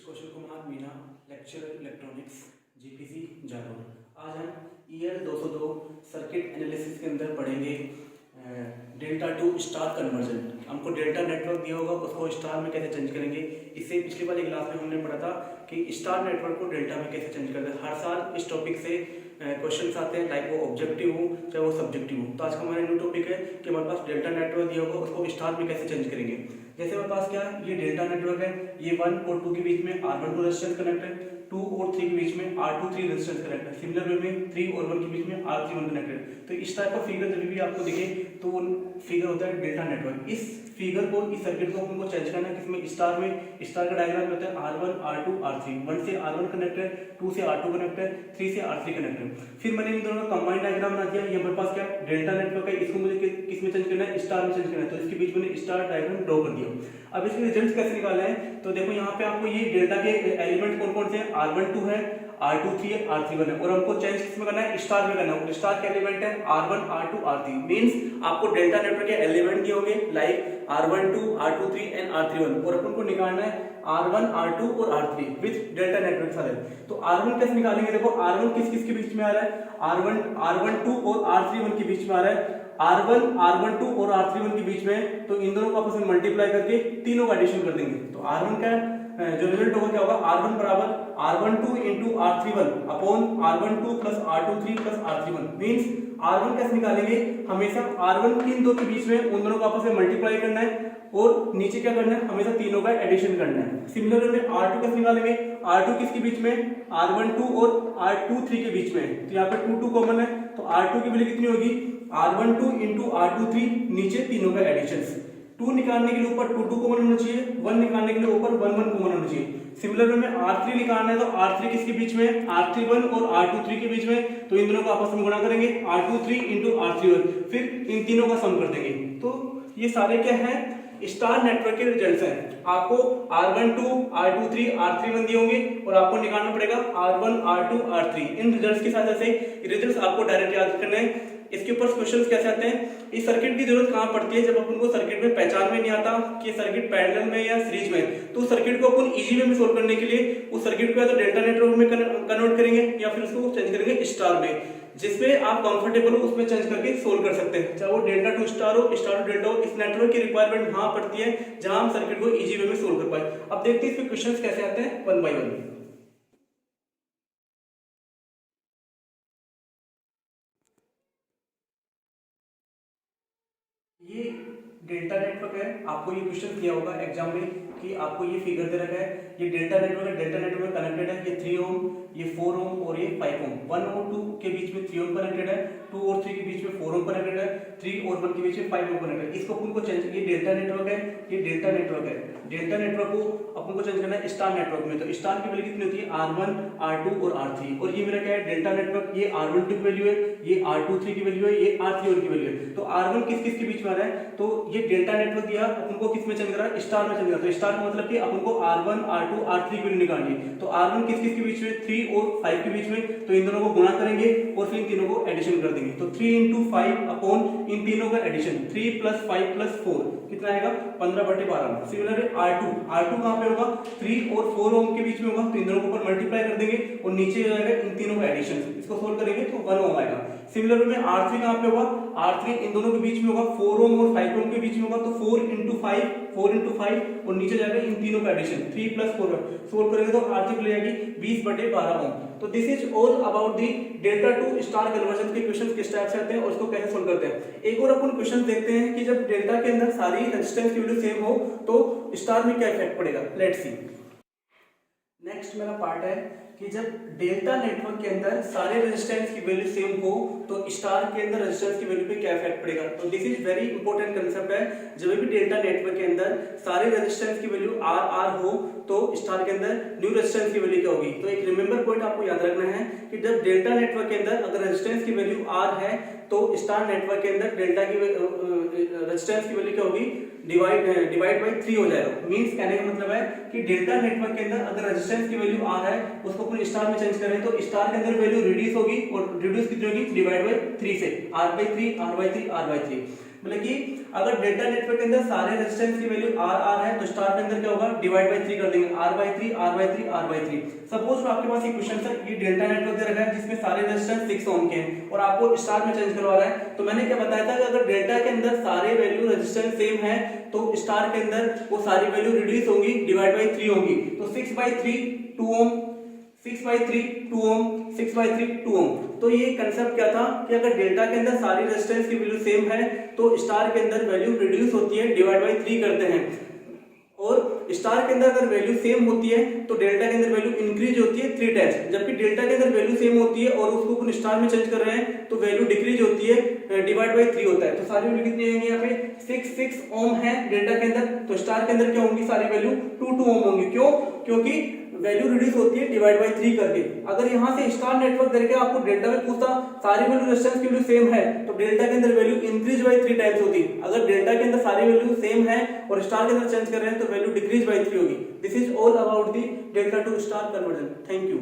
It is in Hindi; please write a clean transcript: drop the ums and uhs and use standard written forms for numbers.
कौशल Kumar Meena, lecturer electronics, GPC Jalore. आज हम EL 202 सर्किट एनालिसिस के अंदर पढ़ेंगे डेल्टा टू स्टार कन्वर्जन। हमको डेल्टा नेटवर्क दिया होगा, उसको स्टार में कैसे चेंज करेंगे। इससे पिछली वाली क्लास में हमने पढ़ा था कि स्टार नेटवर्क को डेल्टा में कैसे चेंज करते हैं। हर साल इस टॉपिक से क्वेश्चंस आते हैं, लाइक वो ऑब्जेक्टिव हो चाहे वो सब्जेक्टिव हो। तो आज का हमारा न्यू टॉपिक है कि हमारे पास डेल्टा नेटवर्क दिया होगा, उसको स्टार में कैसे चेंज करेंगे। जैसे हमारे पास क्या ये डेल्टा नेटवर्क है, ये 1 और 2 के बीच में R12 रेजिस्टेंस कनेक्ट है, 2 और 3 के बीच में R23 रेजिस्टेंस कनेक्ट है। सिमिलर वे में 3 और 1 के बीच में R31 कनेक्ट है। तो इस टाइप का फिगर जब भी आपको दिखे तो वो फिगर होता है डेल्टा नेटवर्क। इस फिगर को, इस सर्किट को हमको चेंज करना है किसमें, स्टार में। स्टार का डायग्राम होता है R1 R2 R3, 1 से R1 कनेक्ट है, 2 से R2 कनेक्ट है, 3 से R3 कनेक्ट है। फिर मैंने इन दोनों का कंबाइंड डायग्राम बना दिया। ये हमारे पास क्या डेल्टा नेटवर्क है, इसको मुझे किस में चेंज करना है, स्टार में चेंज करना है। तो इसके बीच में स्टार डायग्राम ड्रॉ कर दिया। अब इसके रिजल्ट कैसे निकालना है, तो देखो यहाँ पे आपको ये डेल्टा के एलिमेंट कौन कौन से हैं, R12 है, R23 है, R31 है, और हमको चेंज किसमें करना है, स्टार में करना है। स्टार के एलिमेंट है R1 R2 R3। मींस आपको डेल्टा नेटवर्क के एलिमेंट दिए होंगे like R12 R23 and R31, और अपन को निकालना है R1 R2 और R3 विद डेल्टा नेटवर्क सारे। तो R1 कैसे निकालेंगे, देखो R1 किस किस के बीच में आ रहा है, R12 और R31 के बीच में आ रहा है। R1 R12 और R31 के बीच में, तो इन दोनों को आपस में मल्टीप्लाई करके तीनों का एडिशन कर देंगे। तो R1 का जो रिजल्ट होगा क्या होगा, R1 बराबर R12 into R31 upon R12 plus R23 plus R31। Means R1 कैसे निकालेंगे, हमेशा R1 किन दो के बीच में, उन दोनों को आपस में मल्टीप्लाई करना है और नीचे क्या करना है, हमेशा तीनों का एडिशन करना है। सिमिलर में R2 कैसे निकालेंगे, R2 किसके बीच में, R12 और R23 के बीच में। तो यहाँ पे 2 कॉमन है, तो R2 की वैल्यू कितनी होगी, R12 इंटू R23, नीचे तीनों का एडिशन। 2 निकालने के लिए ऊपर 2 कॉमन होना चाहिए, 1 निकालने के लिए ऊपर 1 कॉमन होना चाहिए। सिमिलर में R3 निकालना है, तो R3 किसके बीच में, R31 और R23 के बीच में। तो इन दोनों को आपस में गुणा करेंगे, R23 इंटू R31, फिर इन तीनों का सम कर देंगे। तो ये सारे क्या है, स्टार नेटवर्क के रिजल्ट्स हैं। आपको R12 R23 R31 दिए होंगे और आपको निकालना पड़ेगा R1 R2 R3। इन रिजल्ट्स के साथ ऐसे रिजल्ट्स आपको डायरेक्ट याद करने हैं। इसके ऊपर क्वेश्चंस कैसे आते हैं, इस सर्किट की जरूरत कहां पड़ती है, जब अपन को सर्किट में पहचान में नहीं आता कि सर्किट पैरेलल में या सीरीज में। तो सर्किट को अपन इजी वे में सोल्व करने के लिए उस सर्किट को या तो डेल्टा नेटवर्क में कन्वर्ट करेंगे या फिर उसको चेंज करेंगे स्टार में। जिसमें आप कंफर्टेबल हो उसमें चेंज करके सोल्व कर सकते हैं, चाहे वो डेल्टा टू स्टार हो, स्टार टू डेल्टा हो। इस नेटवर्क की रिक्वायरमेंट वहां पड़ती है जहां हम सर्किट को इजी वे में सोल्व कर पाए। अब देखते हैं इसमें क्वेश्चंस कैसे आते हैं वन बाय वन। ये डेल्टा नेटवर्क है, आपको ये क्वेश्चन दिया होगा एग्जाम में कि आपको ये फिगर दे रखा है, ये डेल्टा नेटवर्क है, डेल्टा नेटवर्क में कनेक्टेड है ये 3 ओम, ये 4 ओम और ये 5 ओम। 1 और 2 के बीच में 3 ओम कनेक्टेड है, 2 और 3 के बीच में 4 ओम कनेक्टेड है, 3 और 1 के बीच में 5 ओम कनेक्टेड है। इसको अपन को चेंज, ये डेल्टा नेटवर्क है, ये डेल्टा नेटवर्क है। डेल्टा नेटवर्क को अपन को चेंज करना है स्टार नेटवर्क में। तो स्टार की वैल्यू कितनी होती है, R1 R2 और R3। और ये मेरा क्या है, डेल्टा नेटवर्क, ये R12 की वैल्यू है, ये R23 की वैल्यू है, ये R31 की वैल्यू है। तो R1 किस किस के बीच में आ रहा है, तो ये डेल्टा नेटवर्क दिया अपन को किस में चेंज करा है, स्टार में चेंज करा। तो स्टार का मतलब कि अपन को R1 R2 R3 की वैल्यू निकालनी है। तो R1 किस किस के बीच में, 3 और 5 के बीच में। तो इन दोनों को गुणा करेंगे और फिर इन तीनों को एडिशन कर देंगे। तो 3 इंटू 5 अपॉन इन तीनों का एडिशन, 3 प्लस 5 प्लस 4 कितना आएगा, 15/12। सिमिलर R2 कहां पे होगा, 3 और 4 ओम के बीच में होगा। तो इन दोनों को ऊपर मल्टीप्लाई कर देंगे और नीचे जाएगा इन तीनों का एडिशन। इसको सोल्व करेंगे तो 1 ओम आएगा। सिमिलर में R3 कहां पे होगा, R3 इन दोनों के बीच में होगा, 4 ओम और 5 ओम के बीच में होगा। तो 4 इंटू 5 और नीचे जाएगा इन तीनों का एडिशन, 3 प्लस 4 सोल्व करेंगे तो R3 मिल जाएगी 20/12 ओम। तो this is all about the delta to star conversion के क्वेश्चन किस टाइप से आते हैं और उसको कैसे सोल्व करते हैं। एक और अपन क्वेश्चन देखते हैं कि जब डेल्टा के अंदर सारी रेजिस्टेंस की वैल्यू सेम हो तो स्टार में क्या इफेक्ट पड़ेगा। Let's see. नेक्स्ट मेरा पार्ट है कि जब डेल्टा नेटवर्क के अंदर सारे रेजिस्टेंस की वैल्यू सेम हो तो स्टार के अंदर रेजिस्टेंस की वैल्यू पे क्या इफेक्ट पड़ेगा। तो this is very important concept है। जब भी डेल्टा नेटवर्क के अंदर सारे रेजिस्टेंस की वैल्यू R हो तो स्टार के अंदर न्यू रेजिस्टेंस की वैल्यू क्या होगी। तो एक रिमेंबर पॉइंट आपको याद रखना है कि जब डेल्टा नेटवर्क के अंदर अगर रेजिस्टेंस की वैल्यू R है तो स्टार नेटवर्क के अंदर डेल्टा की रेजिस्टेंस की वैल्यू क्या होगी, डिवाइड बाय 3 हो जाएगा। मींस कहने का मतलब है कि डेल्टा नेटवर्क के अंदर अगर रेजिस्टेंस की वैल्यू R है उसको अपन स्टार में चेंज करें तो स्टार के अंदर वैल्यू रिड्यूस होगी और रिड्यूस कितनी होगी, डिवाइड बाय 3 से, R/3 R/3 R/3। मतलब कि अगर डेल्टा नेटवर्क के अंदर सारे रेजिस्टेंस की वैल्यू आर आर है तो स्टार के अंदर क्या होगा, डिवाइड बाय 3 कर देंगे, R by 3 R by 3 R by 3। Suppose आपके पास एक क्वेश्चन था, ये डेल्टा नेटवर्क दे रखा है जिसमें सारे रेजिस्टेंस 6 ओम के हैं और आपको स्टार में चेंज करवा रहा है, तो मैंने क्या बताया था कि अगर डेल्टा के अंदर सारे वैल्यू रेजिस्टेंस सेम है तो स्टार के अंदर वो सारी वैल्यू रिड्यूस होंगी, डिवाइड बाय 3 होंगी। तो 6 बाय 3 2 ओम, 6 बाय 3 2 ओम, 6 बाय 3 2 ओम। तो ये कंसेप्ट क्या था कि अगर डेल्टा के अंदर सारी रेजिस्टेंस की वैल्यू सेम है तो स्टार के अंदर वैल्यू रिड्यूस होती है, डिवाइड बाय 3 करते हैं, और स्टार के अंदर अगर वैल्यू सेम होती है तो डेल्टा के अंदर वैल्यू इंक्रीज होती है 3 टाइम्स, जबकि डेल्टा के अंदर वैल्यू सेम होती है और उसको अपन स्टार में चेंज कर रहे हैं तो वैल्यू डिक्रीज होती है, डिवाइड बाय 3 होता है। तो सारी वैल्यू कितनी आएंगी यहाँ पे, 6 ओम है डेल्टा के अंदर, तो स्टार के अंदर क्या होंगी सारी वैल्यू 2 ओम होंगी। क्यों? क्योंकि वैल्यू रिड्यूस होती है डिवाइड बाय 3 करके। अगर यहाँ से स्टार नेटवर्क करके आपको डेल्टा में पूछता सारी वैल्यू रेजिस्टेंस की वैल्यू सेम है तो डेल्टा के अंदर वैल्यू इंक्रीज बाय 3 टाइम्स होती। अगर डेल्टा के अंदर सारी वैल्यू सेम है और स्टार के अंदर चेंज कर रहे हैं तो वैल्यू डिक्रीज बाय 3 होगी। This is all about the delta to star conversion. Thank you.